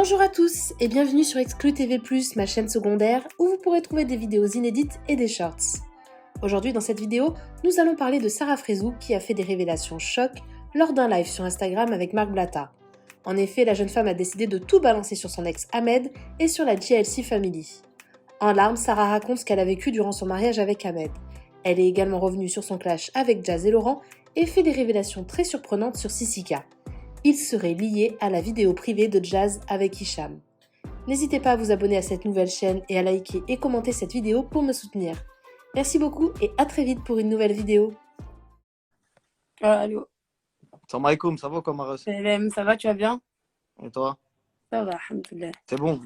Bonjour à tous et bienvenue sur Exclu TV+, ma chaîne secondaire où vous pourrez trouver des vidéos inédites et des shorts. Aujourd'hui dans cette vidéo, nous allons parler de Sarah Frézou qui a fait des révélations choc lors d'un live sur Instagram avec Marc Blatta. En effet, la jeune femme a décidé de tout balancer sur son ex Ahmed et sur la JLC Family. En larmes, Sarah raconte ce qu'elle a vécu durant son mariage avec Ahmed. Elle est également revenue sur son clash avec Jazz et Laurent et fait des révélations très surprenantes sur Sissika. Il serait lié à la vidéo privée de Jazz avec Hicham. N'hésitez pas à vous abonner à cette nouvelle chaîne et à liker et commenter cette vidéo pour me soutenir. Merci beaucoup et à très vite pour une nouvelle vidéo. Allô, Salam alaikum, ça va comme Maros? Salam, ça va, tu vas bien? Et toi? Ça va, alhamdoulilah. C'est bon,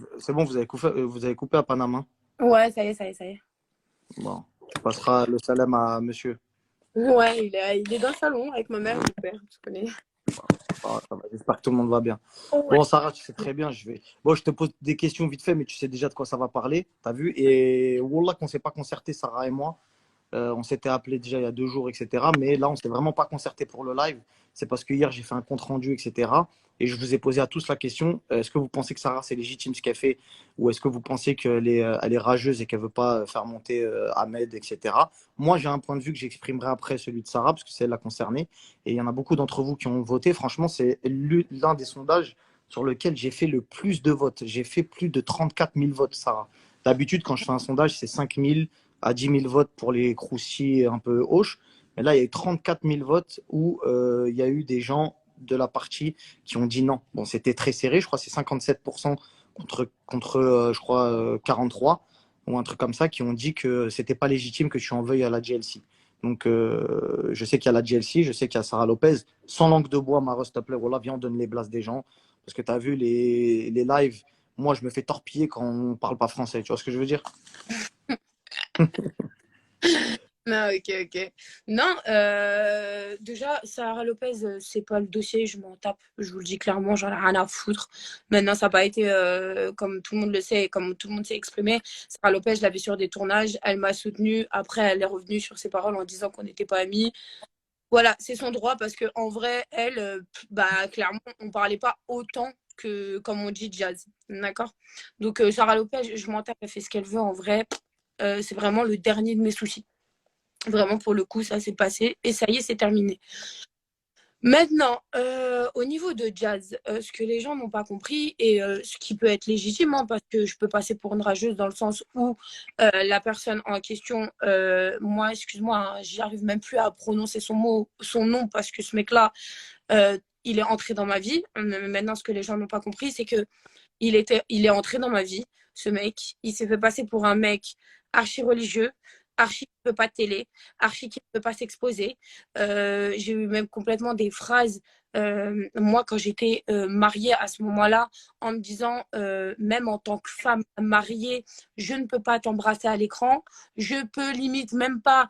vous avez coupé à Panama. Ouais, ça y est, ça y est, ça y est. Bon, tu passeras le salam à monsieur. Ouais, il est dans le salon avec ma mère et mon père, tu connais. Ah, ça va, j'espère que tout le monde va bien. Ouais. Bon, Sarah, tu sais très bien, Bon, je te pose des questions vite fait, mais tu sais déjà de quoi ça va parler, t'as vu? Et Wallah qu'on ne s'est pas concerté, Sarah et moi. On s'était appelé déjà il y a 2 jours, etc. Mais là, on ne s'est vraiment pas concerté pour le live. C'est parce que hier, j'ai fait un compte rendu, etc. Et je vous ai posé à tous la question, est-ce que vous pensez que Sarah, c'est légitime ce qu'elle fait? Ou est-ce que vous pensez qu'elle est rageuse et qu'elle ne veut pas faire monter Ahmed, etc. Moi, j'ai un point de vue que j'exprimerai après celui de Sarah, parce que c'est elle la concernée. Et il y en a beaucoup d'entre vous qui ont voté. Franchement, c'est l'un des sondages sur lequel j'ai fait le plus de votes. J'ai fait plus de 34 000 votes, Sarah. D'habitude, quand je fais un sondage, c'est 5 000 à 10 000 votes pour les croustilles un peu hoches. Mais là, il y a eu 34 000 votes où il y a eu des gens de la partie qui ont dit non. Bon, c'était très serré, je crois que c'est 57% contre je crois, 43 ou un truc comme ça, qui ont dit que c'était pas légitime que tu en veuilles à la JLC. Donc, je sais qu'il y a la JLC, je sais qu'il y a Sarah Lopez. Sans langue de bois, Maro, s'il te plaît, voilà, viens, on donne les blases des gens. Parce que tu as vu les lives, moi, je me fais torpiller quand on parle pas français. Tu vois ce que je veux dire? Non, ok. Non, déjà, Sarah Lopez, c'est pas le dossier, je m'en tape, je vous le dis clairement, j'en ai rien à foutre. Maintenant, ça n'a pas été, comme tout le monde le sait et comme tout le monde s'est exprimé, Sarah Lopez, je l'avais sur des tournages, elle m'a soutenue, après, elle est revenue sur ses paroles en disant qu'on n'était pas amis. Voilà, c'est son droit parce qu'en vrai, elle, clairement, on parlait pas autant que, comme on dit, Jazz. D'accord? Donc, Sarah Lopez, je m'en tape, elle fait ce qu'elle veut. En vrai, c'est vraiment le dernier de mes soucis. Vraiment, pour le coup, ça s'est passé et ça y est, c'est terminé. Maintenant, au niveau de Jazz, ce que les gens n'ont pas compris et ce qui peut être légitime, hein, parce que je peux passer pour une rageuse dans le sens où la personne en question, moi, excuse-moi, hein, j'arrive même plus à prononcer son nom parce que ce mec-là, il est entré dans ma vie. Maintenant, ce que les gens n'ont pas compris, c'est que il est entré dans ma vie, ce mec. Il s'est fait passer pour un mec archi religieux, archi qui ne peut pas de télé, archi qui ne peut pas s'exposer. J'ai eu même complètement des phrases, moi, quand j'étais mariée à ce moment-là, en me disant, même en tant que femme mariée, je ne peux pas t'embrasser à l'écran. Je peux limite même pas,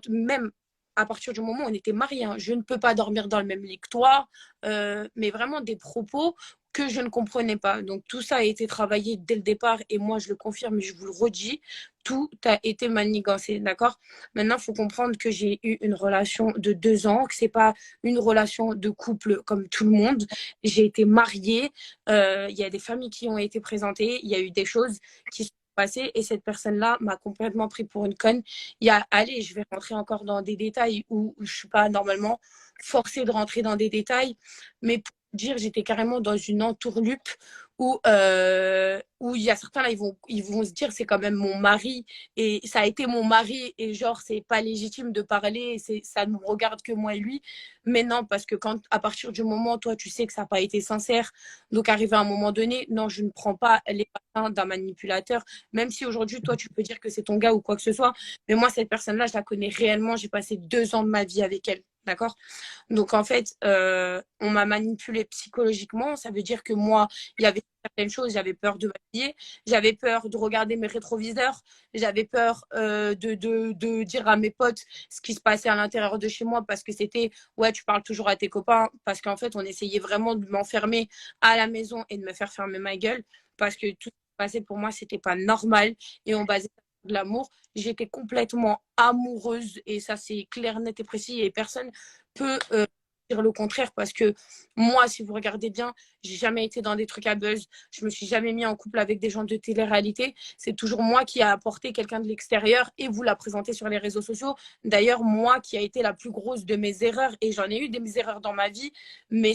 même à partir du moment où on était mariés, hein, je ne peux pas dormir dans le même lit que toi. Mais vraiment des propos que je ne comprenais pas. Donc tout ça a été travaillé dès le départ et moi je le confirme et je vous le redis, tout a été manigancé, d'accord? Maintenant, il faut comprendre que j'ai eu une relation de 2 ans, que c'est pas une relation de couple comme tout le monde. J'ai été mariée, il y a des familles qui ont été présentées, il y a eu des choses qui sont passées et cette personne-là m'a complètement pris pour une conne. Allez, je vais rentrer encore dans des détails où je suis pas normalement forcée de rentrer dans des détails, mais pour dire, j'étais carrément dans une entourloupe où il y a certains là, ils vont se dire c'est quand même mon mari et ça a été mon mari et genre c'est pas légitime de parler, ça ne me regarde que moi et lui. Mais non, parce que quand à partir du moment toi tu sais que ça n'a pas été sincère, donc arrivé à un moment donné, non, je ne prends pas les patins d'un manipulateur, même si aujourd'hui toi tu peux dire que c'est ton gars ou quoi que ce soit, mais moi cette personne là je la connais réellement, j'ai passé 2 ans de ma vie avec elle. D'accord? Donc, en fait, on m'a manipulée psychologiquement. Ça veut dire que moi, il y avait certaines choses, j'avais peur de m'habiller, j'avais peur de regarder mes rétroviseurs, j'avais peur de dire à mes potes ce qui se passait à l'intérieur de chez moi parce que c'était, ouais, tu parles toujours à tes copains, parce qu'en fait, on essayait vraiment de m'enfermer à la maison et de me faire fermer ma gueule parce que tout ce qui se passait pour moi, c'était pas normal et on basait de l'amour. J'étais complètement amoureuse et ça, c'est clair, net et précis et personne peut dire le contraire parce que moi, si vous regardez bien, j'ai jamais été dans des trucs à buzz. Je me suis jamais mis en couple avec des gens de télé-réalité. C'est toujours moi qui a apporté quelqu'un de l'extérieur et vous l'a présenté sur les réseaux sociaux. D'ailleurs, moi qui a été la plus grosse de mes erreurs, et j'en ai eu des erreurs dans ma vie, mais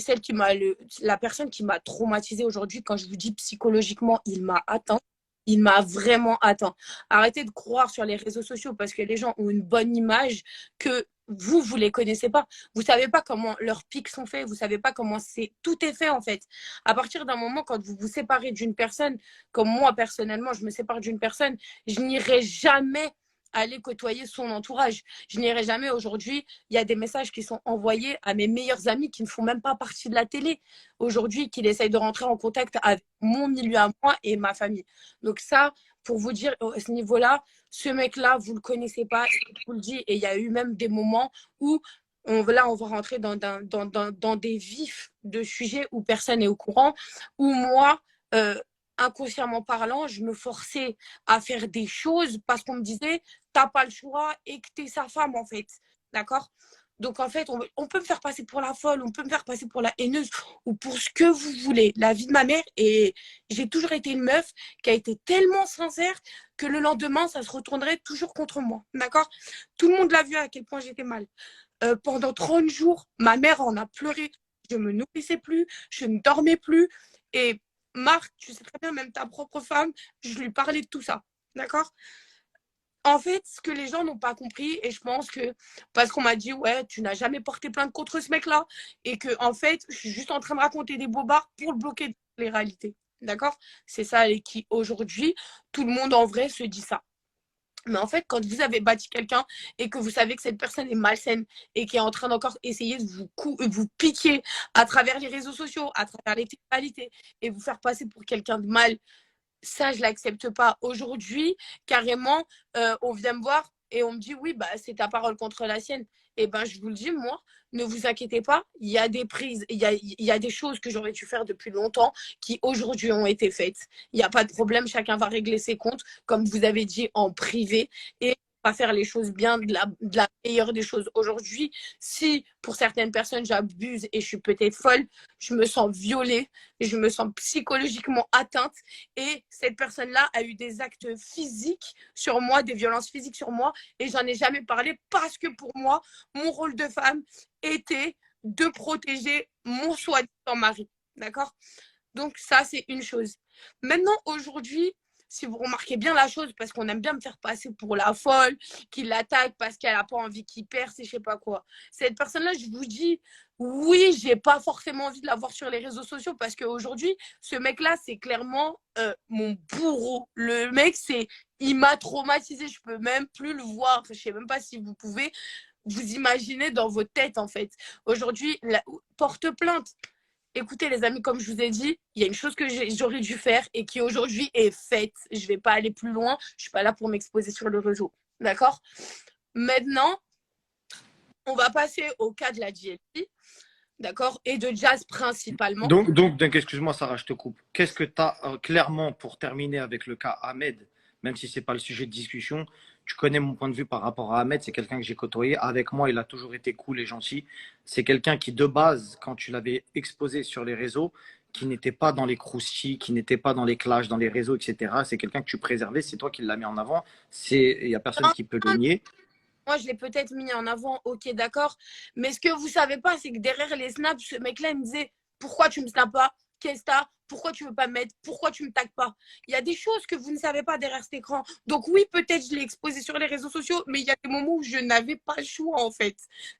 la personne qui m'a traumatisée aujourd'hui, quand je vous dis psychologiquement, il m'a atteint. Il m'a vraiment atteint. Arrêtez de croire sur les réseaux sociaux parce que les gens ont une bonne image que vous les connaissez pas. Vous savez pas comment leurs pics sont faits. Vous savez pas comment tout est fait en fait. À partir d'un moment, quand vous vous séparez d'une personne, comme moi personnellement, je me sépare d'une personne, je n'irai jamais aller côtoyer son entourage. Je n'irai jamais aujourd'hui. Il y a des messages qui sont envoyés à mes meilleurs amis qui ne font même pas partie de la télé aujourd'hui, qui essayent de rentrer en contact avec mon milieu à moi et ma famille. Donc ça, pour vous dire, à ce niveau-là, ce mec-là, vous ne le connaissez pas, je vous le dis, et il y a eu même des moments où on va rentrer dans des vifs de sujets où personne n'est au courant, où moi, inconsciemment parlant, je me forçais à faire des choses parce qu'on me disait, t'as pas le choix et que t'es sa femme, en fait. D'accord? Donc, en fait, on peut me faire passer pour la folle, on peut me faire passer pour la haineuse ou pour ce que vous voulez. La vie de ma mère, et j'ai toujours été une meuf qui a été tellement sincère que le lendemain, ça se retournerait toujours contre moi. D'accord? Tout le monde l'a vu à quel point j'étais mal. Pendant 30 jours, ma mère en a pleuré. Je me nourrissais plus, je ne dormais plus. Et Marc, tu sais très bien, même ta propre femme, je lui parlais de tout ça. D'accord? En fait, ce que les gens n'ont pas compris, et je pense que parce qu'on m'a dit, ouais, tu n'as jamais porté plainte contre ce mec-là, et que, en fait, je suis juste en train de raconter des bobards pour le bloquer de les réalités. D'accord? C'est ça, et qui aujourd'hui, tout le monde en vrai se dit ça. Mais en fait, quand vous avez bâti quelqu'un et que vous savez que cette personne est malsaine et qui est en train d'encore essayer de vous piquer à travers les réseaux sociaux, à travers les réalités et vous faire passer pour quelqu'un de mal, ça, je l'accepte pas. Aujourd'hui, carrément, on vient me voir et on me dit, oui, bah, c'est ta parole contre la sienne. Et ben, je vous le dis, moi, ne vous inquiétez pas, il y a des prises, il y a des choses que j'aurais dû faire depuis longtemps qui aujourd'hui ont été faites. Il n'y a pas de problème, chacun va régler ses comptes, comme vous avez dit, en privé. Et pas faire les choses bien, de la meilleure des choses. Aujourd'hui, si pour certaines personnes j'abuse et je suis peut-être folle, je me sens violée, je me sens psychologiquement atteinte et cette personne-là a eu des actes physiques sur moi, des violences physiques sur moi et j'en ai jamais parlé parce que pour moi, mon rôle de femme était de protéger mon soi-disant mari. D'accord? Donc ça, c'est une chose. Maintenant, aujourd'hui, si vous remarquez bien la chose, parce qu'on aime bien me faire passer pour la folle, qui l'attaque parce qu'elle n'a pas envie qu'il perce et je sais pas quoi. Cette personne-là, je vous dis, oui, j'ai pas forcément envie de la voir sur les réseaux sociaux parce qu'aujourd'hui, ce mec-là, c'est clairement mon bourreau. Le mec, il m'a traumatisé. Je peux même plus le voir. Je sais même pas si vous pouvez vous imaginer dans votre tête, en fait. Aujourd'hui, porte plainte. Écoutez, les amis, comme je vous ai dit, il y a une chose que j'aurais dû faire et qui aujourd'hui est faite. Je ne vais pas aller plus loin. Je ne suis pas là pour m'exposer sur le réseau. D'accord? Maintenant, on va passer au cas de la GLP. D'accord? Et de Jazz principalement. Donc excuse-moi, Sarah, je te coupe. Qu'est-ce que tu as clairement, pour terminer avec le cas Ahmed, même si ce n'est pas le sujet de discussion, tu connais mon point de vue par rapport à Ahmed, c'est quelqu'un que j'ai côtoyé. Avec moi, il a toujours été cool et gentil. C'est quelqu'un qui, de base, quand tu l'avais exposé sur les réseaux, qui n'était pas dans les croustilles, qui n'était pas dans les clashs, dans les réseaux, etc. C'est quelqu'un que tu préservais, c'est toi qui l'as mis en avant. Il n'y a personne qui peut le nier. Moi, je l'ai peut-être mis en avant, ok, d'accord. Mais ce que vous savez pas, c'est que derrière les snaps, ce mec-là, il me disait, pourquoi tu me snaps pas? Qu'est-ce que t'as? Pourquoi tu veux pas me mettre? Pourquoi tu me tagues pas? Il y a des choses que vous ne savez pas derrière cet écran. Donc oui, peut-être je l'ai exposé sur les réseaux sociaux, mais il y a des moments où je n'avais pas le choix, en fait.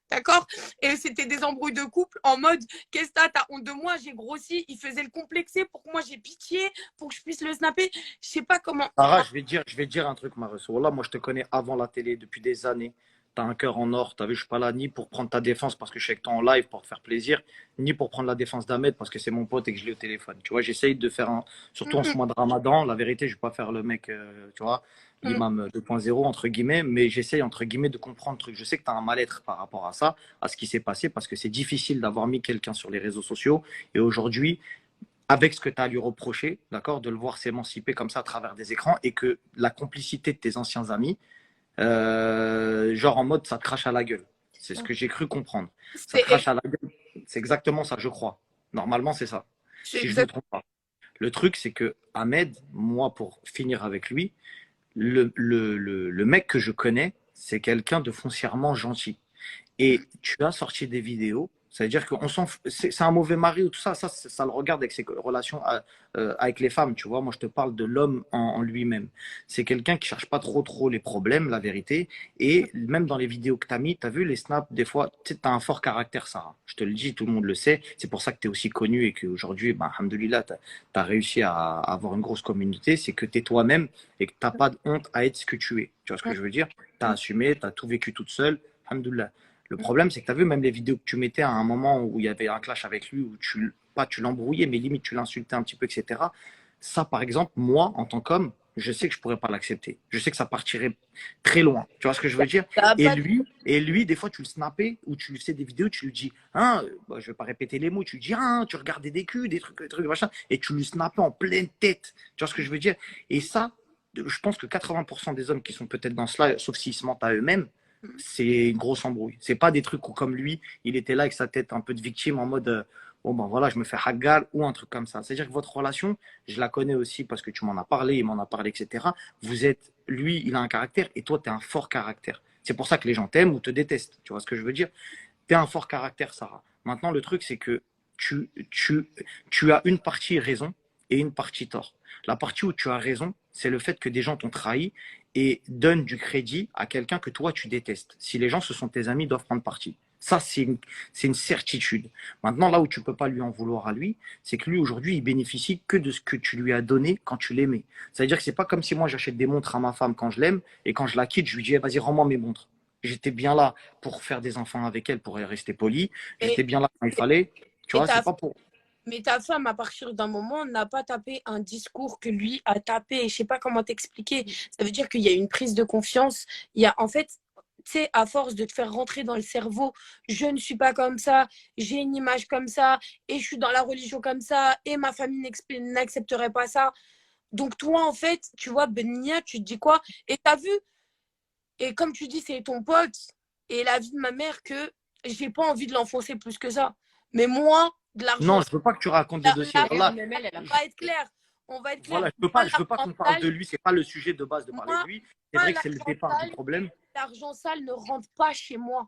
D'accord? Et c'était des embrouilles de couple en mode, qu'est-ce que t'as honte de moi? J'ai grossi. Il faisait le complexer pour que moi j'ai pitié, pour que je puisse le snapper. Je sais pas comment. Sarah, je vais te dire un truc, Maresso. Voilà, moi, je te connais avant la télé depuis des années. Tu as un cœur en or. Tu as vu, je ne suis pas là ni pour prendre ta défense parce que je suis avec toi en live pour te faire plaisir, ni pour prendre la défense d'Ahmed parce que c'est mon pote et que je l'ai au téléphone. Tu vois, j'essaye de faire surtout en ce mois de Ramadan. La vérité, je ne vais pas faire le mec, tu vois, l'imam 2.0, entre guillemets, mais j'essaye, entre guillemets, de comprendre le truc. Je sais que tu as un mal-être par rapport à ça, à ce qui s'est passé parce que c'est difficile d'avoir mis quelqu'un sur les réseaux sociaux. Et aujourd'hui, avec ce que tu as à lui reprocher, d'accord, de le voir s'émanciper comme ça à travers des écrans et que la complicité de tes anciens amis, genre en mode ça te crache à la gueule. C'est ce que j'ai cru comprendre. Ça te crache à la gueule. C'est exactement ça, je crois. Normalement, c'est ça. C'est Si je ne me exact. trompe pas. Le truc, c'est que Ahmed, moi, pour finir avec lui, le mec que je connais, c'est quelqu'un de foncièrement gentil. Et tu as sorti des vidéos, ça veut dire qu'on s'en c'est un mauvais mari ou tout ça, ça le regarde avec ses relations avec les femmes, tu vois. Moi, je te parle de l'homme en lui-même. C'est quelqu'un qui cherche pas trop les problèmes, la vérité. Et même dans les vidéos que tu as mis, tu as vu les snaps, des fois, tu as un fort caractère, Sarah. Je te le dis, tout le monde le sait. C'est pour ça que tu es aussi connu et qu'aujourd'hui, bah, alhamdoulilah, tu as réussi à avoir une grosse communauté. C'est que tu es toi-même et que tu n'as pas de honte à être ce que tu es. Tu vois ce que je veux dire? Tu as assumé, tu as tout vécu toute seule. Alhamdoulilah. Le problème, c'est que tu as vu même les vidéos que tu mettais à un moment où il y avait un clash avec lui, où pas tu l'embrouillais, mais limite tu l'insultais un petit peu, etc. Ça, par exemple, moi, en tant qu'homme, je sais que je pourrais pas l'accepter. Je sais que ça partirait très loin. Tu vois ce que je veux dire? T'as Et pas de- lui, et lui, des fois, tu le snappais ou tu lui faisais des vidéos, tu lui dis, hein, bah, je vais pas répéter les mots, tu lui dis, hein, tu regardais des culs, des trucs, machin, et tu lui snappais en pleine tête. Tu vois ce que je veux dire? Et ça, je pense que 80% des hommes qui sont peut-être dans cela, sauf s'ils se mentent à eux-mêmes, c'est une grosse embrouille. C'est pas des trucs où, comme lui, il était là avec sa tête un peu de victime en mode bon, ben voilà, je me fais hagar ou un truc comme ça. C'est-à-dire que votre relation, je la connais aussi parce que tu m'en as parlé, il m'en a parlé, etc. Vous êtes, lui, il a un caractère et toi, tu as un fort caractère. C'est pour ça que les gens t'aiment ou te détestent. Tu vois ce que je veux dire? Tu as un fort caractère, Sarah. Maintenant, le truc, c'est que tu, tu, tu as une partie raison et une partie tort. La partie où tu as raison, c'est le fait que des gens t'ont trahi et donnent du crédit à quelqu'un que toi, tu détestes. Si les gens, ce sont tes amis, ils doivent prendre parti. Ça, c'est une certitude. Maintenant, là où tu peux pas lui en vouloir à lui, c'est que lui, aujourd'hui, il bénéficie que de ce que tu lui as donné quand tu l'aimais. C'est-à-dire que c'est pas comme si moi, j'achète des montres à ma femme quand je l'aime et quand je la quitte, je lui dis, eh, vas-y, rends-moi mes montres. J'étais bien là pour faire des enfants avec elle, pour rester poli. J'étais Et, bien là quand il fallait. Tu et vois, c'est ta, pas pour. mais ta femme, à partir d'un moment, n'a pas tapé un discours que lui a tapé. Je sais pas comment t'expliquer. Ça veut dire qu'il y a une prise de confiance. Il y a, en fait, tu sais, à force de te faire rentrer dans le cerveau, je ne suis pas comme ça, j'ai une image comme ça, et je suis dans la religion comme ça, et ma famille n'accepterait pas ça. Donc toi, en fait, tu vois, Benia, tu te dis quoi? Et t'as vu, et comme tu dis, c'est ton pote, et la vie de ma mère que j'ai pas envie de l'enfoncer plus que ça. Mais moi, de l'argent, Non, je veux pas que tu racontes les dossiers. Voilà, on va être clair. On va être clair. voilà, Moi, je veux pas qu'on parle de lui. C'est pas le sujet de base de parler de moi, lui. C'est vrai que c'est le l'argent départ du sale, problème. l'argent sale ne rentre pas chez moi.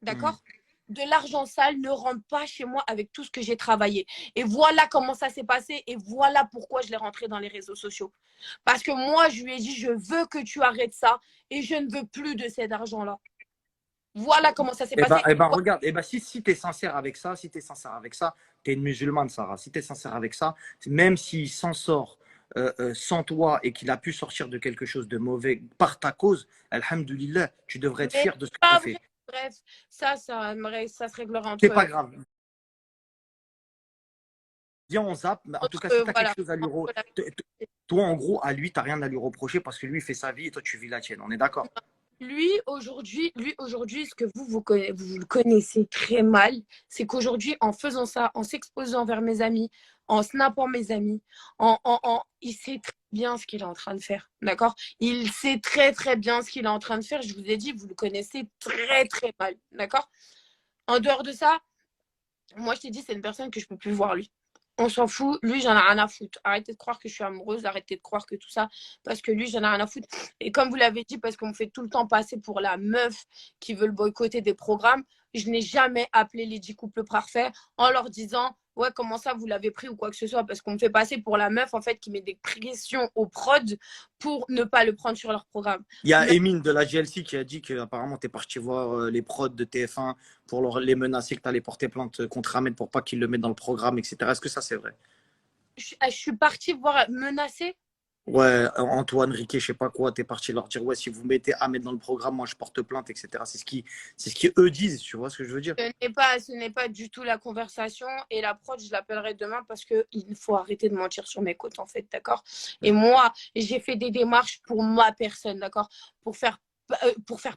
Hmm. D'accord? De l'argent sale ne rentre pas chez moi avec tout ce que j'ai travaillé. Et voilà comment ça s'est passé et voilà pourquoi je l'ai rentré dans les réseaux sociaux. Parce que moi, je lui ai dit, je veux que tu arrêtes ça et je ne veux plus de cet argent-là. Voilà comment ça s'est passé. Eh ben, regarde, eh ben, si tu es sincère avec ça, si tu es sincère avec ça, tu es une musulmane, Sarah. Si tu es sincère avec ça, même s'il s'en sort sans toi et qu'il a pu sortir de quelque chose de mauvais par ta cause, alhamdoulilah, tu devrais être Mais fier de ce que tu as pas fait. vrai. Bref, ça se réglera C'est entre, pas grave. Viens, on zappe. Mais en tout cas, si tu as quelque voilà. chose à lui toi, en gros, à lui, tu n'as rien à lui reprocher parce que lui, il fait sa vie et toi, tu vis la tienne. On est d'accord? Lui aujourd'hui, ce que vous le connaissez très mal, c'est qu'aujourd'hui, en faisant ça, en s'exposant vers mes amis, en snappant mes amis, il sait très bien ce qu'il est en train de faire. D'accord? Il sait très, très bien ce qu'il est en train de faire. Je vous ai dit, vous le connaissez très, très mal. D'accord? En dehors de ça, moi, je t'ai dit, c'est une personne que je peux plus voir, lui. On s'en fout. Lui, j'en ai rien à foutre. Arrêtez de croire que je suis amoureuse. Arrêtez de croire que tout ça. Parce que lui, j'en ai rien à foutre. Et comme vous l'avez dit, parce qu'on me fait tout le temps passer pour la meuf qui veut le boycotter des programmes, je n'ai jamais appelé les 10 couples parfaits en leur disant ouais, comment ça, vous l'avez pris ou quoi que ce soit. Parce qu'on me fait passer pour la meuf, en fait, qui met des pressions au prod pour ne pas le prendre sur leur programme. Il y a Mais Emine de la GLC qui a dit qu'apparemment, tu es parti voir les prods de TF1 pour les menacer, que tu allais porter plainte contre Ahmed pour pas qu'il le mette dans le programme, etc. Est-ce que ça, c'est vrai? je suis partie voir menacer. Ouais, Antoine, Riquet, je sais pas quoi, tu es parti leur dire, ouais, si vous mettez Ahmed dans le programme, moi, je porte plainte, etc. C'est ce qu'ils eux disent, tu vois ce que je veux dire? Ce n'est pas du tout la conversation et la prod, je l'appellerai demain parce qu'il faut arrêter de mentir sur mes côtes, en fait, d'accord? Et moi, j'ai fait des démarches pour ma personne, d'accord? Pour faire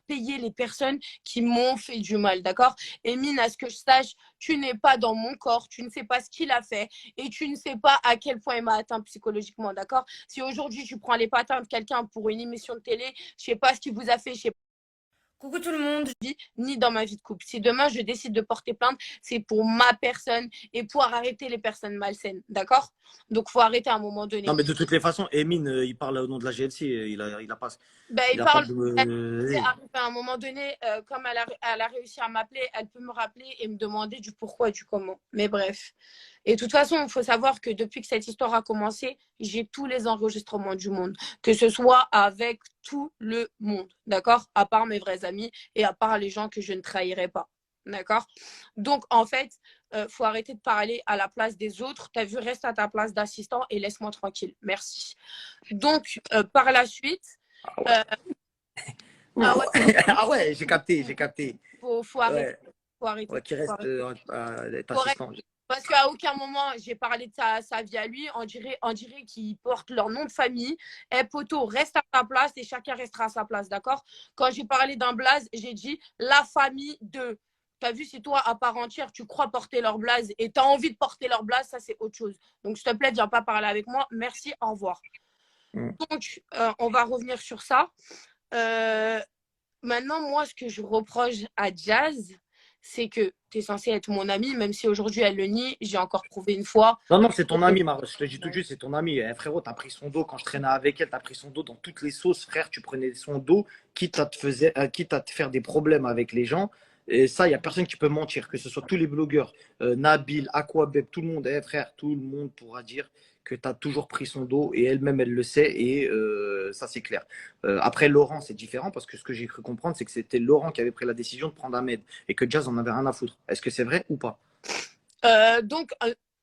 payer les personnes qui m'ont fait du mal, d'accord? Et Mine, à ce que je sache, tu n'es pas dans mon corps, tu ne sais pas ce qu'il a fait et tu ne sais pas à quel point il m'a atteint psychologiquement, d'accord? Si aujourd'hui tu prends les patins de quelqu'un pour une émission de télé, je sais pas ce qu'il vous a fait, je sais coucou tout le monde, ni dans ma vie de couple. Si demain je décide de porter plainte, c'est pour ma personne et pour arrêter les personnes malsaines, d'accord? Donc il faut arrêter à un moment Non, donné. mais de toutes les façons, Emin, il parle au nom de la GLC. Ben, il Il a pas parle, elle de. est arrivée à un moment donné, comme elle a réussi à m'appeler, elle peut me rappeler et me demander du pourquoi, du comment. Mais bref. Et de toute façon, il faut savoir que depuis que cette histoire a commencé, j'ai tous les enregistrements du monde, que ce soit avec tout le monde, d'accord? À part mes vrais amis et à part les gens que je ne trahirai pas, d'accord? Donc, en fait, faut arrêter de parler à la place des autres. T'as vu, reste à ta place d'assistant et laisse-moi tranquille. Merci. Donc, par la suite, Ah ouais. euh, ah ouais, Ah ouais, j'ai capté. faut arrêter. Ouais, Faut arrêter. ouais, qui Faut reste arrêter. être Faut arrêter. assistant. Parce qu'à aucun moment, j'ai parlé de sa vie à lui. On dirait qu'ils portent leur nom de famille. Et poto, reste à ta place et chacun restera à sa place, d'accord? Quand j'ai parlé d'un blaze, j'ai dit la famille de. T'as vu, si toi, à part entière, tu crois porter leur blaze et t'as envie de porter leur blaze, ça, c'est autre chose. Donc, s'il te plaît, viens pas parler avec moi. Merci, au revoir. Mm. Donc, on va revenir sur ça. Euh, Maintenant, moi, ce que je reproche à Jazz, c'est que tu es censé être mon amie, même si aujourd'hui elle le nie. J'ai encore prouvé une fois. Non, non, c'est ton ami, Maros. Je te dis tout de suite, c'est ton ami. Eh, frérot, t'as pris son dos quand je traînais avec elle, t'as pris son dos dans toutes les sauces, frère. Tu prenais son dos, quitte à te faire des problèmes avec les gens. Et ça, il n'y a personne qui peut mentir, que ce soit tous les blogueurs, Nabil, Aquabeb, tout le monde, frère, tout le monde pourra dire que tu as toujours pris son dos et elle-même, elle le sait et ça, c'est clair. Après, Laurent, c'est différent parce que ce que j'ai cru comprendre, c'est que c'était Laurent qui avait pris la décision de prendre Ahmed et que Jazz en avait rien à foutre. Est-ce que c'est vrai ou pas? Donc,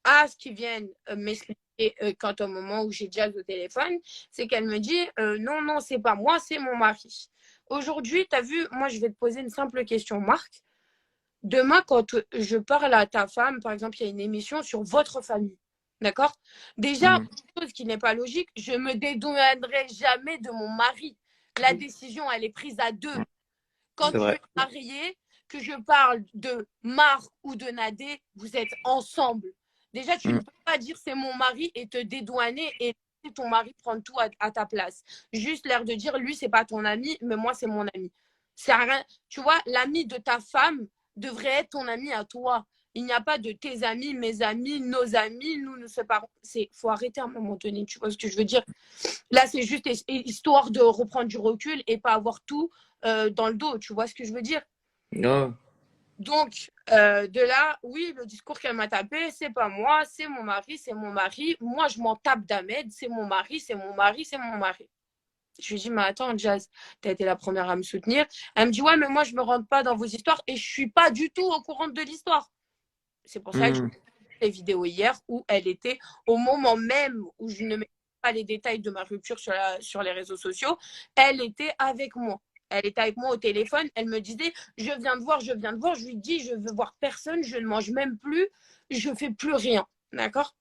à ce qu'ils viennent m'expliquer quant au moment où j'ai Jazz au téléphone, c'est qu'elle me dit non, non, c'est pas moi, c'est mon mari. Aujourd'hui, tu as vu, moi, je vais te poser une simple question, Marc. Demain, quand je parle à ta femme, par exemple, il y a une émission sur votre famille. D'accord? Déjà, Mhm. chose qui n'est pas logique, je me dédouanerai jamais de mon mari. La décision, elle est prise à deux. Quand C'est tu vrai. es marié, que je parle de Marc ou de Nadé, vous êtes ensemble. Déjà, tu ne Mhm. peux pas dire c'est mon mari et te dédouaner et laisser ton mari prendre tout à ta place. Juste l'air de dire lui, c'est pas ton ami, mais moi, c'est mon ami. C'est rien. Tu vois, l'ami de ta femme devrait être ton ami à toi. Il n'y a pas de tes amis, mes amis, nos amis, nous nous séparons. Il faut arrêter à un moment donné, tu vois ce que je veux dire? Là, c'est juste histoire de reprendre du recul et pas avoir tout dans le dos, tu vois ce que je veux dire? Ouais. Donc, de là, oui, le discours qu'elle m'a tapé, c'est pas moi, c'est mon mari, c'est mon mari. Moi, je m'en tape d'Ahmed, c'est mon mari, c'est mon mari, c'est mon mari. Je lui dis, mais attends, Jazz, t'as été la première à me soutenir. Elle me dit, ouais, mais moi, je me rentre pas dans vos histoires et je suis pas du tout au courant de l'histoire. C'est pour ça que j'ai Mhm. fait les vidéos hier où elle était, au moment même où je ne mets pas les détails de ma rupture sur les réseaux sociaux, elle était avec moi. Elle était avec moi au téléphone. Elle me disait, je viens de voir, je viens de voir. Je lui dis, je veux voir personne, je ne mange même plus, je fais plus rien. D'accord?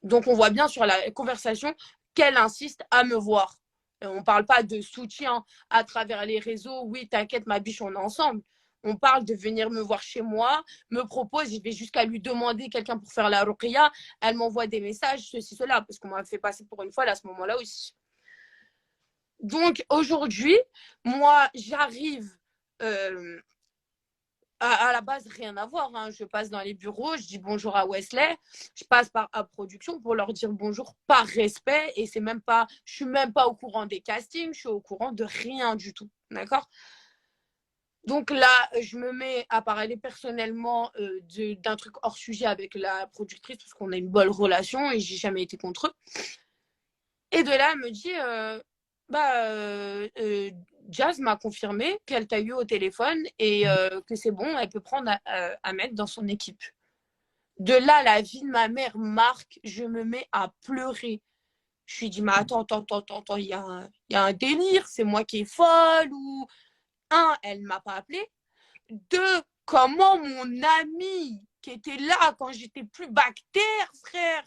Donc, on voit bien sur la conversation qu'elle insiste à me voir. Et on ne parle pas de soutien à travers les réseaux. Oui, t'inquiète, ma biche, on est ensemble. On parle de venir me voir chez moi, me propose, je vais jusqu'à lui demander quelqu'un pour faire la ruqya. Elle m'envoie des messages, ceci, cela, parce qu'on m'a fait passer pour une folle à ce moment-là aussi. Donc aujourd'hui, moi, j'arrive euh, à la base, rien à voir. Hein. Je passe dans les bureaux, je dis bonjour à Wesley, je passe par à production pour leur dire bonjour par respect. Et c'est même pas, je suis même pas au courant des castings, je suis au courant de rien du tout. D'accord? Donc là, je me mets à parler personnellement d'un truc hors sujet avec la productrice parce qu'on a une bonne relation et j'ai jamais été contre eux. Et de là, elle me dit, Jazz m'a confirmé qu'elle t'a eu au téléphone et que c'est bon, elle peut prendre à mettre dans son équipe. De là, la vie de ma mère marque, je me mets à pleurer. Je lui dis, mais attends, il y a un délire, c'est moi qui est folle ou... Un, elle ne m'a pas appelé. Deux, comment mon amie qui était là quand j'étais plus bactère, frère,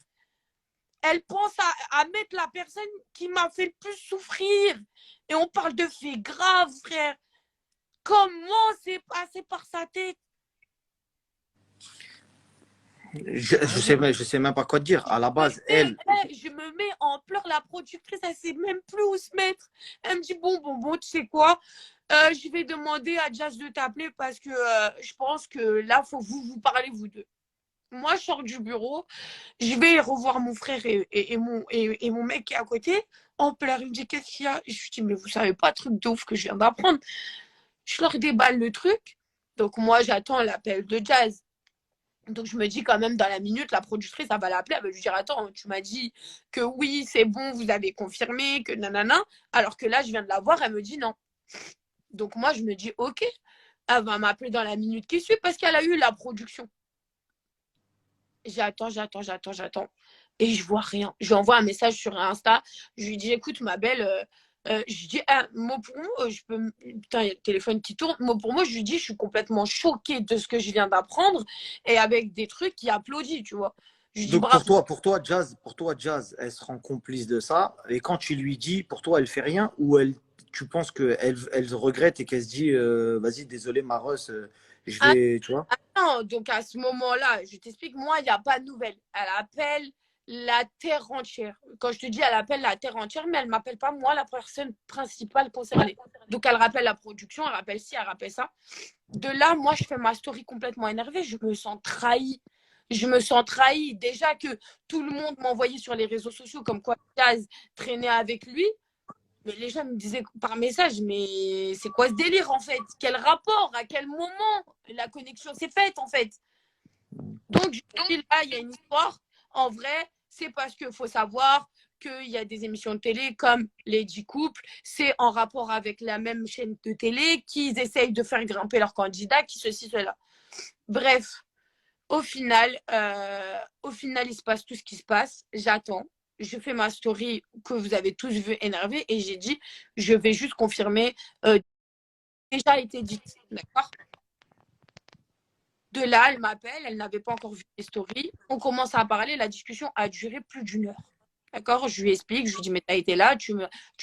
elle pense à mettre la personne qui m'a fait le plus souffrir. Et on parle de faits graves, frère. Comment c'est passé par sa tête? Je sais même pas quoi te dire. À la base, elle, Je me mets en pleurs, la productrice, elle sait même plus où se mettre. Elle me dit, bon, tu sais quoi, je vais demander à Jazz de t'appeler parce que je pense que là, faut vous parler, vous deux. Moi, je sors du bureau, je vais revoir mon frère et mon mec qui est à côté. En pleurs, il me dit, qu'est-ce qu'il y a? Je lui dis, mais vous savez pas, truc de ouf que je viens d'apprendre. Je leur déballe le truc. Donc, moi, j'attends l'appel de Jazz. Donc, je me dis quand même, dans la minute, la productrice, elle va l'appeler, elle va lui dire, attends, tu m'as dit que oui, c'est bon, vous avez confirmé, que nanana. Alors que là, je viens de la voir, elle me dit non. Donc, moi, je me dis, ok, elle va m'appeler dans la minute qui suit parce qu'elle a eu la production. J'attends. Et je vois rien. Je lui envoie un message sur Insta. Je lui dis, écoute, ma belle, je dis, mot pour mot, je peux. Putain, il y a le téléphone qui tourne. Mot pour mot, je lui dis, je suis complètement choquée de ce que je viens d'apprendre et avec des trucs qui applaudissent, tu vois. Je lui dis, donc bravo. pour toi, Jazz, elle se rend complice de ça. Et quand tu lui dis, pour toi, elle fait rien, ou tu penses elle regrette et qu'elle se dit, vas-y, désolé, Maros, je Ah, vais, tu vois. non, donc à ce moment-là, je t'explique, moi, il n'y a pas de nouvelles. Elle appelle la terre entière. Quand je te dis, elle appelle la terre entière, mais elle ne m'appelle pas moi, la personne principale concernée. Donc elle rappelle la production, elle rappelle ci, elle rappelle ça. De là, moi, je fais ma story complètement énervée. Je me sens trahie. Je me sens trahie. Déjà que tout le monde m'envoyait sur les réseaux sociaux comme quoi Jazz traînait avec lui. Mais les gens me disaient par message, mais c'est quoi ce délire en fait? Quel rapport? À quel moment la connexion s'est faite en fait? Donc, là, il y a une histoire. En vrai, c'est parce qu'il faut savoir qu'il y a des émissions de télé comme les 10 couples, c'est en rapport avec la même chaîne de télé, qu'ils essayent de faire grimper leurs candidats, qui ceci, cela. Bref, au final, il se passe tout ce qui se passe. J'attends. Je fais ma story que vous avez tous vu énervée et j'ai dit, je vais juste confirmer déjà été dite. D'accord? De là, elle m'appelle, elle n'avait pas encore vu les stories. On commence à parler, la discussion a duré plus d'une heure. D'accord? Je lui explique, je lui dis, mais tu as été là, tu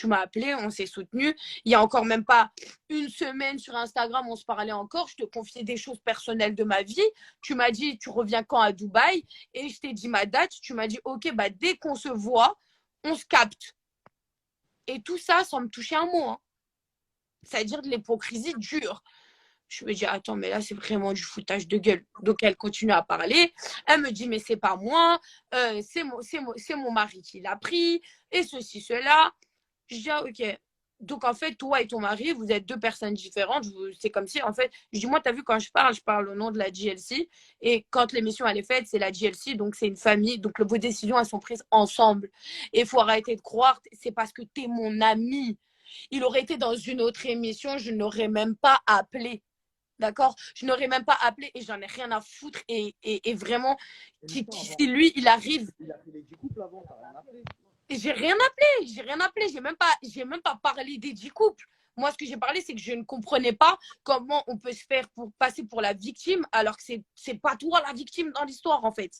m'as appelé, on s'est soutenu. Il n'y a encore même pas une semaine sur Instagram, on se parlait encore. Je te confiais des choses personnelles de ma vie. Tu m'as dit, tu reviens quand à Dubaï? Et je t'ai dit ma date. Tu m'as dit, OK, bah, dès qu'on se voit, on se capte. Et tout ça sans me toucher un mot. Hein. C'est-à-dire de l'hypocrisie dure. Je me dis, attends, mais là, c'est vraiment du foutage de gueule. Donc, elle continue à parler. Elle me dit, mais c'est pas moi, c'est mon mari qui l'a pris, et ceci, cela. Je dis, ah, ok. Donc, en fait, toi et ton mari, vous êtes deux personnes différentes. C'est comme si, en fait, je dis, moi, tu as vu, quand je parle au nom de la GLC. Et quand l'émission, elle est faite, c'est la GLC, donc c'est une famille. Donc, vos décisions, elles sont prises ensemble. Et il faut arrêter de croire, c'est parce que tu es mon ami. Il aurait été dans une autre émission, je n'aurais même pas appelé. D'accord? Je n'aurais même pas appelé et j'en ai rien à foutre. Et vraiment, si lui, il arrive. Il a fait les 10 couples avant, t'as rien appelé. J'ai rien appelé. J'ai même pas parlé des 10 couples. Moi, ce que j'ai parlé, c'est que je ne comprenais pas comment on peut se faire pour passer pour la victime alors que c'est pas toi la victime dans l'histoire, en fait.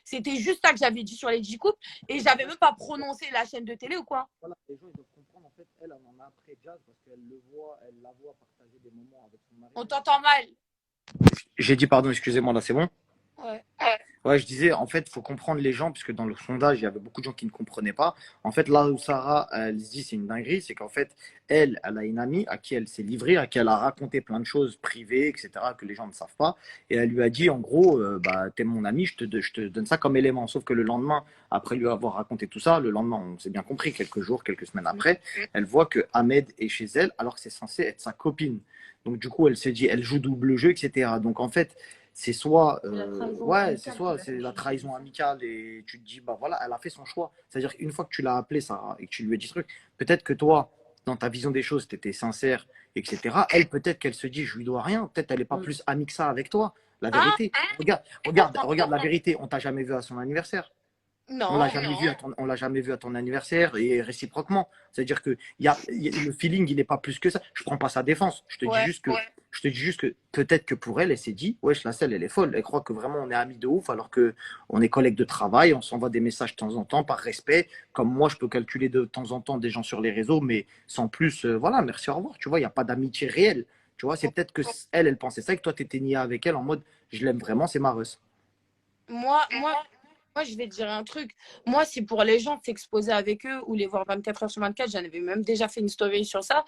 C'était juste ça que j'avais dit sur les 10 couples et j'avais même pas prononcé la chaîne de télé ou quoi. Voilà, les gens ils doivent comprendre, en fait, elle en a après Jazz parce qu'elle la voit partager des moments avec son mari. On t'entend mal. J'ai dit pardon, excusez-moi, là c'est bon? Ouais. Ouais, je disais, en fait, il faut comprendre les gens, puisque dans le sondage, il y avait beaucoup de gens qui ne comprenaient pas. En fait, là où Sarah, elle se dit, c'est une dinguerie, c'est qu'en fait, elle a une amie à qui elle s'est livrée, à qui elle a raconté plein de choses privées, etc., que les gens ne savent pas. Et elle lui a dit, en gros, bah, t'es mon ami, je te donne ça comme élément. Sauf que le lendemain, après lui avoir raconté tout ça, le lendemain, on s'est bien compris, quelques jours, quelques semaines après, elle voit que Ahmed est chez elle, alors que c'est censé être sa copine. Donc, du coup, elle s'est dit, elle joue double jeu, etc. Donc, en fait, c'est soit c'est la trahison amicale et tu te dis bah voilà, elle a fait son choix. C'est-à-dire qu'une fois que tu l'as appelé ça et que tu lui as dit ce truc, peut-être que toi dans ta vision des choses tu étais sincère, etc. Elle, peut-être qu'elle se dit je lui dois rien, peut-être elle n'est pas plus amie que ça avec toi. La vérité, regarde la vérité, on t'a jamais vu à son anniversaire. On l'a jamais vu on l'a jamais vu à ton anniversaire et réciproquement. C'est-à-dire que le feeling, il n'est pas plus que ça. Je prends pas sa défense. Je te dis juste que peut-être que pour elle, elle s'est dit, wesh, la selle, elle est folle. Elle croit que vraiment on est amis de ouf, alors que on est collègues de travail, on s'envoie des messages de temps en temps par respect. Comme moi, je peux calculer de temps en temps des gens sur les réseaux, mais sans plus, voilà, merci, au revoir. Tu vois, il n'y a pas d'amitié réelle. Tu vois, c'est peut-être que elle pensait ça et que toi, tu étais nié avec elle en mode, je l'aime vraiment, c'est ma reuse. Moi, moi, moi, je vais te dire un truc. Moi, si pour les gens s'exposer avec eux ou les voir 24 heures sur 24, j'en avais même déjà fait une story sur ça.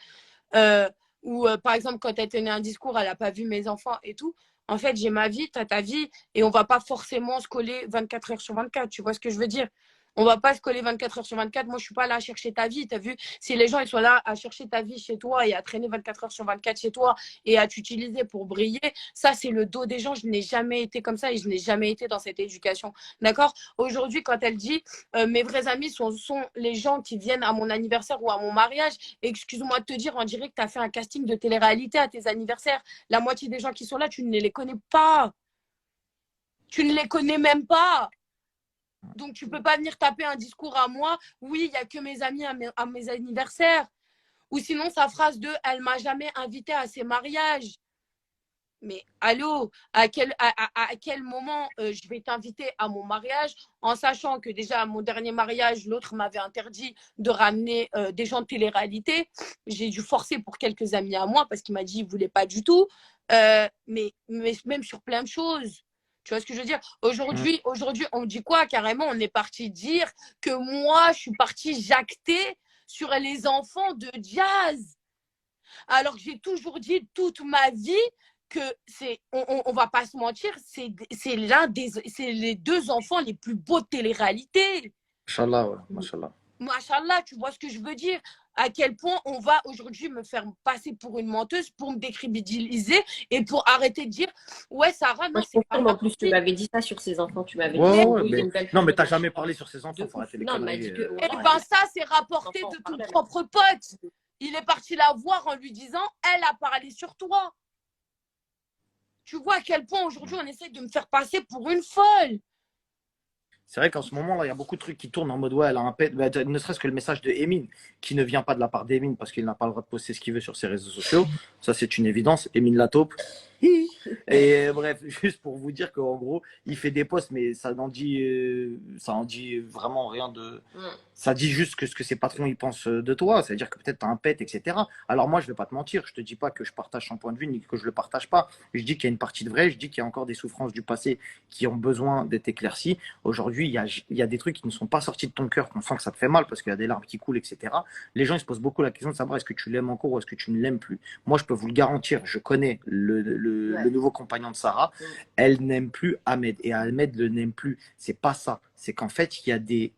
Euh, ou par exemple, quand elle tenait un discours, elle n'a pas vu mes enfants et tout. En fait, j'ai ma vie, tu as ta vie, et on va pas forcément se coller 24 heures sur 24. Tu vois ce que je veux dire? On va pas se coller 24 heures sur 24. Moi, je suis pas là à chercher ta vie. Tu as vu? Si les gens ils sont là à chercher ta vie chez toi et à traîner 24 heures sur 24 chez toi et à t'utiliser pour briller, ça, c'est le dos des gens. Je n'ai jamais été comme ça et je n'ai jamais été dans cette éducation. D'accord? Aujourd'hui, quand elle dit mes vrais amis sont les gens qui viennent à mon anniversaire ou à mon mariage, excuse-moi de te dire, on dirait que tu as fait un casting de télé-réalité à tes anniversaires. La moitié des gens qui sont là, tu ne les connais pas. Tu ne les connais même pas. Donc, tu ne peux pas venir taper un discours à moi. Oui, il n'y a que mes amis à mes anniversaires. Ou sinon, sa phrase de elle m'a jamais invité à ses mariages. Mais allô, à quel moment je vais t'inviter à mon mariage en sachant que déjà à mon dernier mariage, l'autre m'avait interdit de ramener des gens de télé-réalité. J'ai dû forcer pour quelques amis à moi parce qu'il m'a dit qu'il ne voulait pas du tout. Mais même sur plein de choses. Tu vois ce que je veux dire? Aujourd'hui, on dit quoi? Carrément, on est parti dire que moi, je suis partie jacter sur les enfants de Jazz. Alors que j'ai toujours dit toute ma vie que on va pas se mentir, c'est les deux enfants les plus beaux de télé-réalité. Machallah, ouais, machallah. Machallah, tu vois ce que je veux dire? À quel point on va aujourd'hui me faire passer pour une menteuse, pour me décrédibiliser et pour arrêter de dire ouais, Sarah, Moi, non, je c'est pas confirme, en ma plus, tu copine. m'avais dit ça sur ses enfants. Tu m'avais dit, Ouais, c'est ouais, beau, ils ont mais une belle non, mais famille, t'as jamais machin. parlé sur ses enfants, De faut ouf. arrêter les Non, elle m'a conneries. dit que, Eh voilà, ben ça, c'est les rapporté enfants de en ton parlaient. propre pote. Il est parti la voir en lui disant elle a parlé sur toi. Tu vois à quel point aujourd'hui on essaie de me faire passer pour une folle. C'est vrai qu'en ce moment, là, il y a beaucoup de trucs qui tournent en mode ouais, elle a un pet. Bah, ne serait-ce que le message de Emin, qui ne vient pas de la part d'Emin parce qu'il n'a pas le droit de poster ce qu'il veut sur ses réseaux sociaux. Ça, c'est une évidence. Emin la taupe. Et bref, juste pour vous dire qu'en gros, il fait des posts, mais ça en dit vraiment rien de. Ça dit juste que ce que ses patrons ils pensent de toi, c'est-à-dire que peut-être tu as un pet, etc. Alors moi, je vais pas te mentir, je te dis pas que je partage son point de vue ni que je le partage pas. Je dis qu'il y a une partie de vrai, je dis qu'il y a encore des souffrances du passé qui ont besoin d'être éclaircies. Aujourd'hui, il y a des trucs qui ne sont pas sortis de ton cœur, qu'on sent que ça te fait mal parce qu'il y a des larmes qui coulent, etc. Les gens ils se posent beaucoup la question de savoir est-ce que tu l'aimes encore ou est-ce que tu ne l'aimes plus. Moi, je peux vous le garantir, je connais le nouveau compagnon de Sarah, elle n'aime plus Ahmed et Ahmed le n'aime plus. C'est pas ça, c'est qu'en fait, il y a des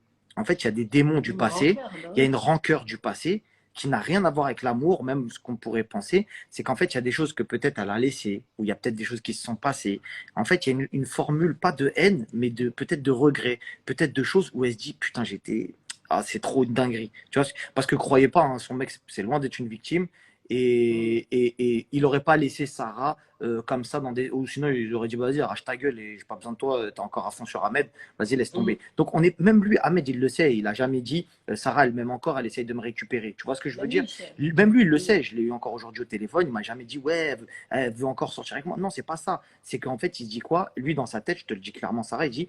démons du passé, il y a une rancœur du passé qui n'a rien à voir avec l'amour, même ce qu'on pourrait penser, c'est qu'en fait, il y a des choses que peut-être elle a laissées, ou il y a peut-être des choses qui se sont passées. En fait, il y a une formule, pas de haine, mais peut-être de regret, peut-être de choses où elle se dit, putain, c'est trop une dinguerie. Tu vois, parce que croyez pas, hein, son mec, c'est loin d'être une victime, et il n'aurait pas laissé Sarah comme ça ou sinon il aurait dit vas-y arrache ta gueule et j'ai pas besoin de toi, t'es encore à fond sur Ahmed, vas-y laisse tomber. Donc même lui Ahmed il le sait, il a jamais dit Sarah elle m'aime encore, elle essaye de me récupérer, tu vois ce que je veux dire? Même lui il le sait, je l'ai eu encore aujourd'hui au téléphone, il m'a jamais dit ouais elle veut encore sortir avec moi, non c'est pas ça, c'est qu'en fait il se dit quoi, lui dans sa tête, je te le dis clairement, Sarah il dit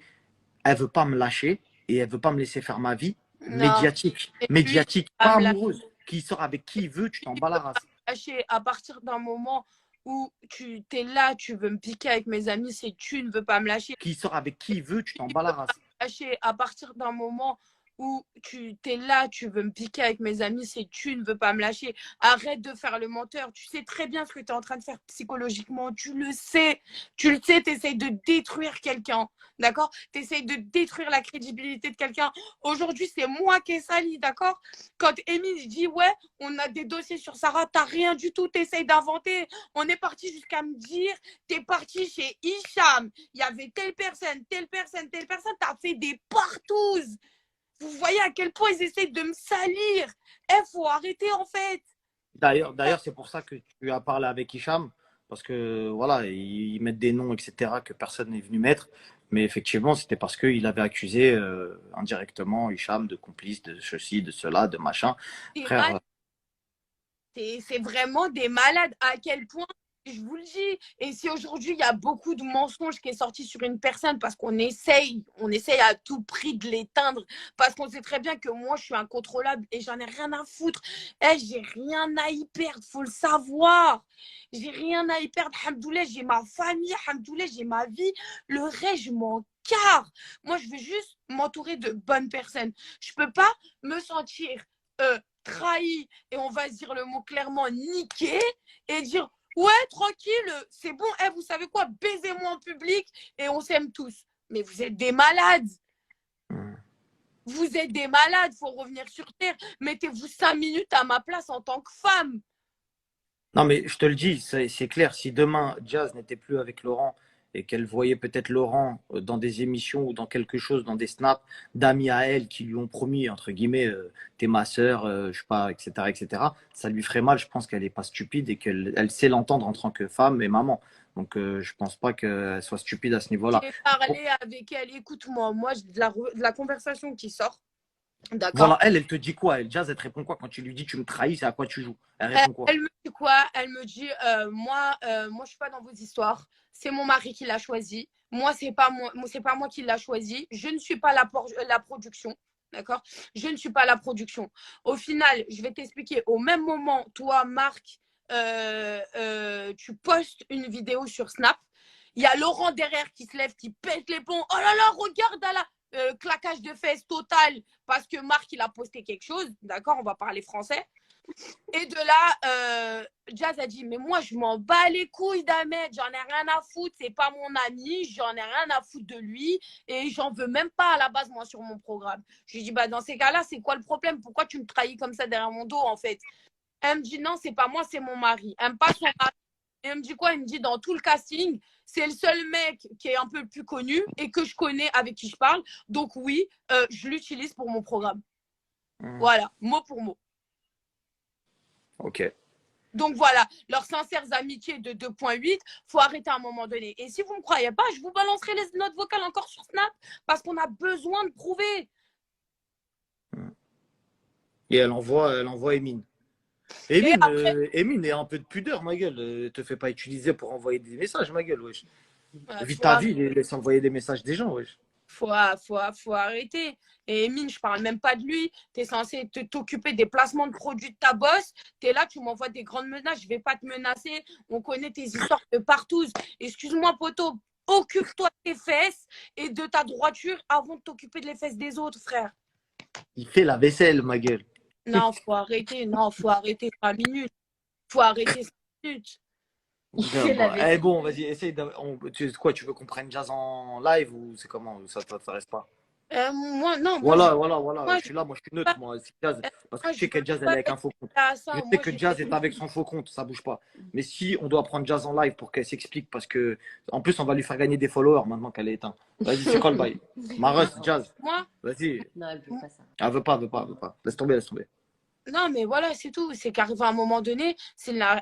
elle veut pas me lâcher et elle veut pas me laisser faire ma vie Non, et lui, médiatique, pas amoureuse, qui sort avec qui il veut, tu t'en bats la race. à partir d'un moment où tu es là, tu veux me piquer avec mes amis, c'est que tu ne veux pas me lâcher. Qui sort avec qui il veut, tu t'en bats la race. À partir d'un moment où tu es là, tu veux me piquer avec mes amis, c'est que tu ne veux pas me lâcher. Arrête de faire le menteur. Tu sais très bien ce que tu es en train de faire psychologiquement. Tu le sais. Tu essaies de détruire quelqu'un. D'accord? Tu essaies de détruire la crédibilité de quelqu'un. Aujourd'hui, c'est moi qui ai sali. D'accord? Quand Émile dit ouais, on a des dossiers sur Sarah, t'as rien du tout. Tu essaies d'inventer. On est parti jusqu'à me dire t'es parti chez Hicham. Il y avait telle personne, telle personne, telle personne. T'as fait des partouzes. Vous voyez à quel point ils essaient de me salir. Il faut arrêter en fait. D'ailleurs, c'est pour ça que tu as parlé avec Hicham, parce que voilà, ils mettent des noms, etc., que personne n'est venu mettre. Mais effectivement, c'était parce qu'il avait accusé indirectement Hicham de complice de ceci, de cela, de machin. Frère, C'est vraiment des malades. À quel point je vous le dis. Et si aujourd'hui, il y a beaucoup de mensonges qui est sorti sur une personne parce qu'on essaye à tout prix de l'éteindre, parce qu'on sait très bien que moi, je suis incontrôlable et j'en ai rien à foutre. J'ai rien à y perdre, faut le savoir. J'ai rien à y perdre. Hamdoulilah, j'ai ma famille, hamdoulilah, j'ai ma vie. Le reste, je m'en carre. Moi, je veux juste m'entourer de bonnes personnes. Je peux pas me sentir trahi, et on va dire le mot clairement, niqué, et dire ouais, tranquille, c'est bon, vous savez quoi, baisez-moi en public et on s'aime tous. Mais vous êtes des malades. Vous êtes des malades, faut revenir sur terre. Mettez-vous 5 minutes à ma place en tant que femme. Non, mais je te le dis, c'est clair. Si demain, Jazz n'était plus avec Laurent et qu'elle voyait peut-être Laurent dans des émissions ou dans quelque chose, dans des snaps d'amis à elle qui lui ont promis, entre guillemets, t'es ma sœur, je sais pas, etc., etc., ça lui ferait mal. Je pense qu'elle n'est pas stupide et qu'elle sait l'entendre en tant que femme et maman. Donc, je pense pas qu'elle soit stupide à ce niveau-là. J'ai parlé avec elle, écoute-moi, moi, de la conversation qui sort. D'accord. Voilà, elle te dit quoi? Elle, Jazz, elle te répond quoi quand tu lui dis tu me trahis, c'est à quoi tu joues? Elle répond quoi? Elle me dit quoi? Elle me dit moi, je suis pas dans vos histoires. C'est mon mari qui l'a choisi. Moi, c'est pas moi qui l'a choisi. Je ne suis pas la production. D'accord? Je ne suis pas la production. Au final, je vais t'expliquer. Au même moment, toi, Marc, tu postes une vidéo sur Snap. Il y a Laurent derrière qui se lève, qui pète les plombs. Oh là là, regarde à la claquage de fesses total parce que Marc, il a posté quelque chose. D'accord? On va parler français. Et de là, Jazz a dit, mais moi, je m'en bats les couilles d'Ahmed, j'en ai rien à foutre, c'est pas mon ami, j'en ai rien à foutre de lui et j'en veux même pas à la base, moi, sur mon programme. Je lui dis, bah, dans ces cas-là, c'est quoi le problème? Pourquoi tu me trahis comme ça derrière mon dos, en fait? Elle me dit, non, c'est pas moi, c'est mon mari. Elle me passe son mari. Et elle me dit quoi? Elle me dit, dans tout le casting, c'est le seul mec qui est un peu plus connu et que je connais, avec qui je parle. Donc oui, je l'utilise pour mon programme. Voilà, mot pour mot. Ok. Donc voilà, leurs sincères amitiés de 2.8, faut arrêter à un moment donné. Et si vous ne me croyez pas, je vous balancerai les notes vocales encore sur Snap parce qu'on a besoin de prouver. Et elle envoie Emine. Emine, et un peu de pudeur, ma gueule. Te fais pas utiliser pour envoyer des messages, ma gueule, wesh. Vite ta vie, laisse envoyer des messages des gens, wesh. Faut arrêter. Et Emine, je parle même pas de lui. Tu es censé t'occuper des placements de produits de ta boss. Tu es là, tu m'envoies des grandes menaces. Je vais pas te menacer. On connaît tes histoires de partout. Excuse-moi, poteau. Occupe-toi de tes fesses et de ta droiture avant de t'occuper de les fesses des autres, frère. Il fait la vaisselle, ma gueule. Non, faut arrêter. Non, faut arrêter 5 minutes. Faut arrêter 5 minutes. Bon, vas-y, essaye. Tu veux qu'on prenne Jazz en live ou c'est comment? Ça t'intéresse pas? Moi, non. Voilà. Moi, je suis là, moi je suis neutre. Moi, c'est Jazz. Parce que je sais que Jazz, elle est avec un faux compte. Je sais que Jazz est avec son faux compte, ça bouge pas. Mais si on doit prendre Jazz en live pour qu'elle s'explique, parce que en plus, on va lui faire gagner des followers maintenant qu'elle est éteinte. Vas-y, c'est quoi le bail? Maros, Jazz. Moi? Vas-y. Non, elle veut pas ça. Elle veut pas. Laisse tomber. Non, mais voilà, c'est tout. C'est qu'arrivé à un moment donné,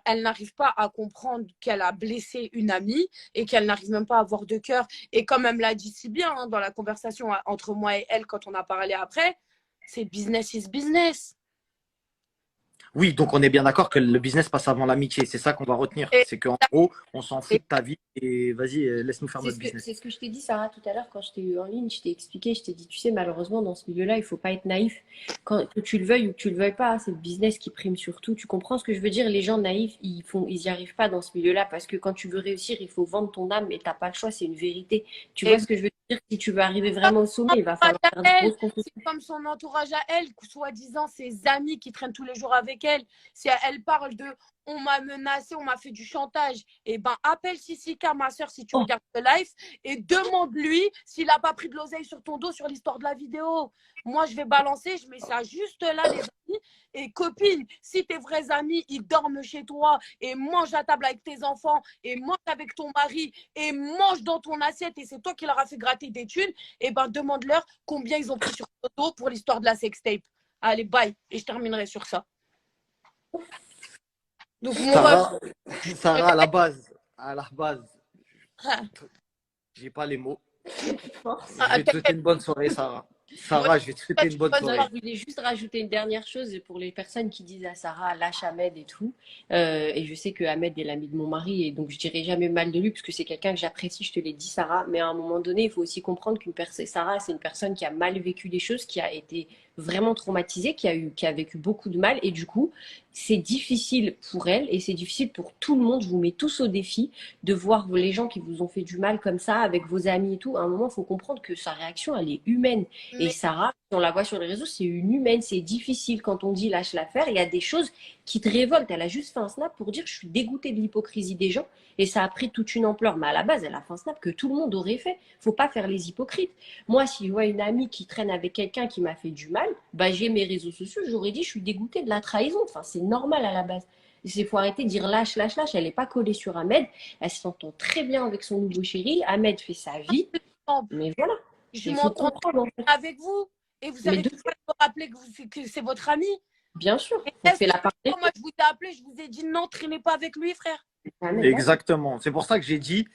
elle n'arrive pas à comprendre qu'elle a blessé une amie et qu'elle n'arrive même pas à avoir de cœur. Et comme elle me l'a dit si bien dans la conversation entre moi et elle, quand on a parlé après, c'est business is business. Oui, donc on est bien d'accord que le business passe avant l'amitié. C'est ça qu'on va retenir. C'est qu'en gros, on s'en fout de ta vie et vas-y, laisse-nous faire notre business. C'est ce que je t'ai dit, Sarah, tout à l'heure, quand je t'ai eu en ligne. Je t'ai expliqué, je t'ai dit, tu sais, malheureusement, dans ce milieu-là, il faut pas être naïf. Que tu le veuilles ou que tu le veuilles pas, c'est le business qui prime surtout. Tu comprends ce que je veux dire? Les gens naïfs, ils y arrivent pas dans ce milieu-là parce que quand tu veux réussir, il faut vendre ton âme et t'as pas le choix, c'est une vérité. Tu vois ce que je veux dire? Si tu veux arriver vraiment au sommet, il va falloir faire des grosses concessions. C'est comme son entourage à elle, soi-disant ses amis qui traînent tous les jours avec elle. Si elle parle de on m'a menacé, on m'a fait du chantage, et ben appelle Sissika, ma soeur, si tu regardes le live, et demande-lui s'il n'a pas pris de l'oseille sur ton dos sur l'histoire de la vidéo. Moi, je vais balancer, je mets ça juste là, les amis. Et copine, si tes vrais amis, ils dorment chez toi et mangent à table avec tes enfants et mangent avec ton mari et mangent dans ton assiette et c'est toi qui leur as fait gratter des thunes, et ben demande-leur combien ils ont pris sur ton dos pour l'histoire de la sextape. Allez, bye. Et je terminerai sur ça. Donc, Sarah, à la base, j'ai pas les mots. Je vais te souhaiter une bonne soirée, Sarah. Moi, Sarah, je vais te souhaiter une tu bonne passes soirée. par. Je voulais juste rajouter une dernière chose pour les personnes qui disent à Sarah, lâche Ahmed et tout. Et je sais que Ahmed est l'ami de mon mari et donc je dirais jamais mal de lui parce que c'est quelqu'un que j'apprécie, je te l'ai dit, Sarah. Mais à un moment donné, il faut aussi comprendre qu'une personne, Sarah, c'est une personne qui a mal vécu les choses, qui a été vraiment traumatisée, qui a vécu beaucoup de mal et du coup, c'est difficile pour elle et c'est difficile pour tout le monde. Je vous mets tous au défi de voir les gens qui vous ont fait du mal comme ça avec vos amis et tout. À un moment, il faut comprendre que sa réaction, elle est humaine. Et Mais Sarah, si on la voit sur les réseaux, c'est une humaine, c'est difficile quand on dit lâche l'affaire. Il y a des choses qui te révoltent. Elle a juste fait un snap pour dire je suis dégoûtée de l'hypocrisie des gens et ça a pris toute une ampleur. Mais à la base, elle a fait un snap que tout le monde aurait fait. Faut pas faire les hypocrites. Moi, si je vois une amie qui traîne avec quelqu'un qui m'a fait du mal, bah j'ai mes réseaux sociaux, j'aurais dit je suis dégoûtée de la trahison. Enfin, c'est normal à la base. Il faut arrêter de dire lâche, lâche, lâche. Elle n'est pas collée sur Ahmed. Elle s'entend très bien avec son nouveau chéri. Ahmed fait sa vie. Mais voilà, je il faut m'entends comprendre en fait. avec vous et vous Mais avez de tout à me rappeler que c'est votre ami. bien sûr, Et on est-ce fait que la part des quand moi je vous ai appelé, je vous ai dit non, traînez pas avec lui, frère. Ahmed, là. Exactement. C'est pour ça que j'ai dit,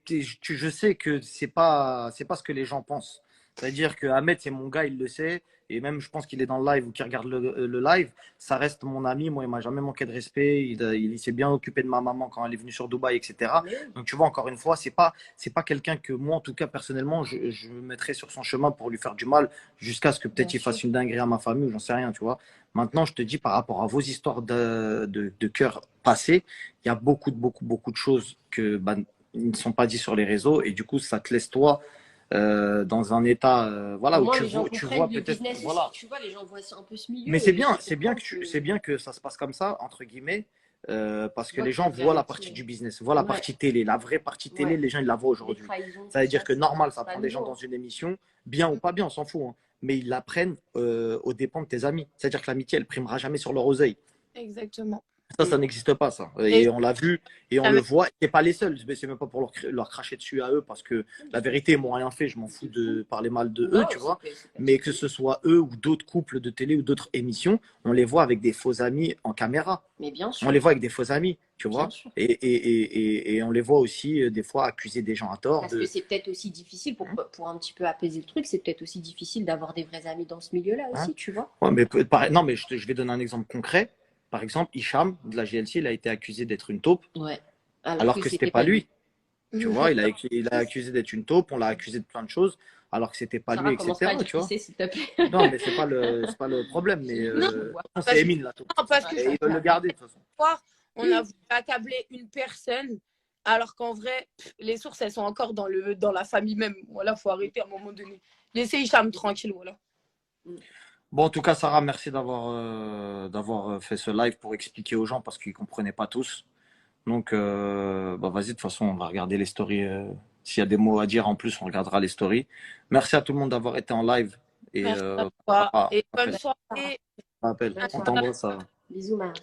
je sais que c'est pas ce que les gens pensent. C'est-à-dire que Ahmed, c'est mon gars, il le sait. Et même, je pense qu'il est dans le live ou qu'il regarde le live. Ça reste mon ami. Moi, il m'a jamais manqué de respect. Il s'est bien occupé de ma maman quand elle est venue sur Dubaï, etc. Mais oui, Donc, tu vois, encore une fois, c'est pas quelqu'un que moi, en tout cas, personnellement, je me mettrais sur son chemin pour lui faire du mal jusqu'à ce que peut-être bien il sûr. fasse une dinguerie à ma famille ou j'en sais rien, tu vois. Maintenant, je te dis par rapport à vos histoires de cœur passés, il y a beaucoup de choses que bah, ils ne sont pas dites sur les réseaux et du coup, ça te laisse toi dans un état Au voilà où moins, les gens tu comprennent vois le peut-être business aussi. voilà. Tu vois, les gens voient un peu ce Mais milieu et ils comprennent c'est bien que ça se passe comme ça entre guillemets parce tu que vois les qu'il y gens a de la voient la vérité. partie du business, voient la Ouais, partie télé, la vraie partie télé, ouais. les gens ils la voient Les aujourd'hui. trahisons, Ça tout veut dire ça, que normal, ça c'est pas prend des gens nouveau. dans Hein. une émission, bien ou pas bien, on s'en fout, hein, mais ils la prennent aux dépens de tes amis. C'est-à-dire que l'amitié, elle primera jamais sur leur oseille. Exactement. Ça n'existe pas, ça. Et Et on l'a vu et on le voit. C'est pas les seuls. C'est même pas pour leur cracher dessus à eux parce que la vérité, ils m'ont rien fait. Je m'en fous de parler mal de eux, Non, tu vois. c'est Mais que personnel. ce soit eux ou d'autres couples de télé ou d'autres émissions, on les voit avec des faux amis en caméra. Mais bien On les sûr, voit avec des faux amis, tu bien vois. sûr. Et on les voit aussi des fois accuser des gens à tort Parce que de. c'est peut-être aussi difficile, pour un petit peu apaiser le truc, c'est peut-être aussi difficile d'avoir des vrais amis dans ce milieu-là Hein. aussi, tu vois. Ouais, mais non, mais je vais donner un exemple concret. Par exemple, Hicham de la GLC, il a été accusé d'être une taupe Ouais. Alors alors que que c'était c'était pas pas lui. lui. Tu vois, il a accusé d'être une taupe, on l'a accusé de plein de choses, alors que c'était pas lui, Sarah, commence pas à etc. dire Tu qui vois. c'est, s'il te plaît. Non, mais c'est pas le problème. Mais non, Je vois. c'est parce que, Emile, la taupe. non, parce que Et ils veulent le garder, de toute façon. soir, on a voulu accabler une personne, alors qu'en vrai, les sources, elles sont encore dans la famille même. Voilà, faut arrêter à un moment donné. Laissez Hicham tranquille, voilà. Bon, en tout cas, Sarah, merci d'avoir fait ce live pour expliquer aux gens parce qu'ils comprenaient pas tous. Donc, bah, vas-y, de toute façon, on va regarder les stories. S'il y a des mots à dire en plus, on regardera les stories. Merci à tout le monde d'avoir été en live. Et Merci à toi. Et bonne après, soirée. on t'embrasse, Sarah. Bisous, Marie.